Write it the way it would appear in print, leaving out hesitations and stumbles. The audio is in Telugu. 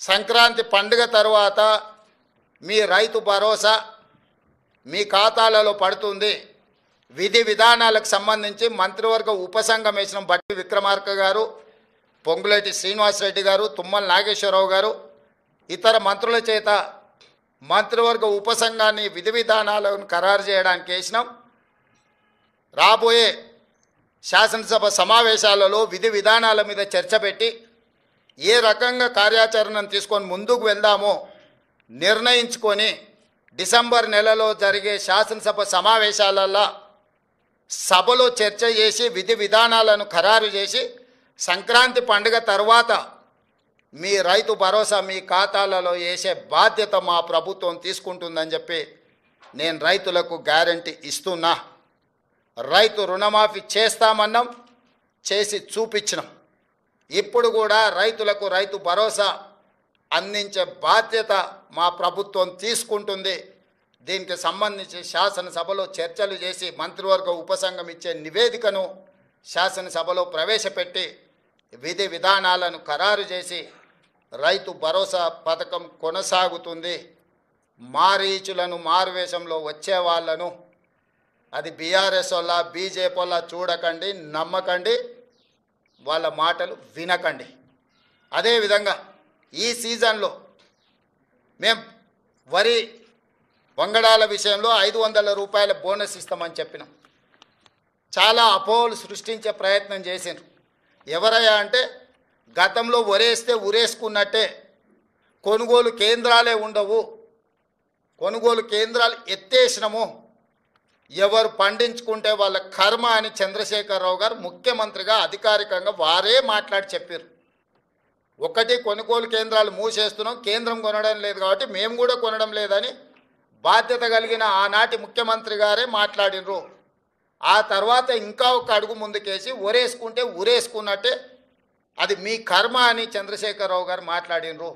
సంక్రాంతి పండుగ తర్వాత మీ రైతు భరోసా మీ ఖాతాలలో పడుతుంది. విధి విధానాలకు సంబంధించి మంత్రివర్గ ఉపసంఘమేశనం బట్టి విక్రమార్క గారు, పొంగులేటి శ్రీనివాసరెడ్డి గారు, తుమ్మల నాగేశ్వరరావు గారు ఇతర మంత్రుల చేత మంత్రివర్గ ఉపసంఘాన్ని విధి విధానాలను ఖరారు చేయడానికి వేసినాం. రాబోయే శాసనసభ సమావేశాలలో విధి విధానాల మీద చర్చ పెట్టి ఏ రకంగా కార్యాచరణను తీసుకొని ముందుకు వెళ్దామో నిర్ణయించుకొని డిసెంబర్ నెలలో జరిగే శాసనసభ సమావేశాలలో సభలో చర్చ చేసి విధి విధానాలను ఖరారు చేసి సంక్రాంతి పండుగ తర్వాత మీ రైతు భరోసా మీ ఖాతాలలో వేసే బాధ్యత మా ప్రభుత్వం తీసుకుంటుందని చెప్పి నేను రైతులకు గ్యారంటీ ఇస్తున్నా. రైతు రుణమాఫీ చేస్తామన్నాం, చేసి చూపించినాం. ఇప్పుడు కూడా రైతులకు రైతు భరోసా అందించే బాధ్యత మా ప్రభుత్వం తీసుకుంటుంది. దీనికి సంబంధించి శాసనసభలో చర్చలు చేసి మంత్రివర్గ ఉపసంఘం ఇచ్చే నివేదికను శాసనసభలో ప్రవేశపెట్టి విధి విధానాలను ఖరారు చేసి రైతు భరోసా పథకం కొనసాగుతుంది. మారీచులను మారువేషంలో వచ్చే వాళ్ళను అది బీఆర్ఎస్ వల్ల బీజేపీ వల్ల చూడకండి, నమ్మకండి, వాళ్ళ మాటలు వినకండి. అదేవిధంగా ఈ సీజన్లో మేము వరి వంగడాల విషయంలో 500 రూపాయల బోనస్ ఇస్తామని చెప్పినాం. చాలా అపోహలు సృష్టించే ప్రయత్నం చేసిండ్రు. ఎవరయ్యా అంటే గతంలో వరేస్తే ఉరేసుకున్నట్టే కొనుగోలు కేంద్రాలే ఉండవు, కొనుగోలు కేంద్రాలు ఎత్తేసినాము, ఎవరు పండించుకుంటే వాళ్ళ కర్మ అని చంద్రశేఖరరావు గారు ముఖ్యమంత్రిగా అధికారికంగా వారే మాట్లాడి చెప్పారు. ఒకటి కొనుగోలు కేంద్రాలు మూసేస్తున్నాం, కేంద్రం కొనడం లేదు కాబట్టి మేము కూడా కొనడం లేదని బాధ్యత కలిగిన ఆనాటి ముఖ్యమంత్రి గారే మాట్లాడినరు. ఆ తర్వాత ఇంకా ఒక అడుగు ముందుకేసి ఒరేసుకుంటే ఉరేసుకున్నట్టే అది మీ కర్మ అని చంద్రశేఖరరావు గారు మాట్లాడినరు.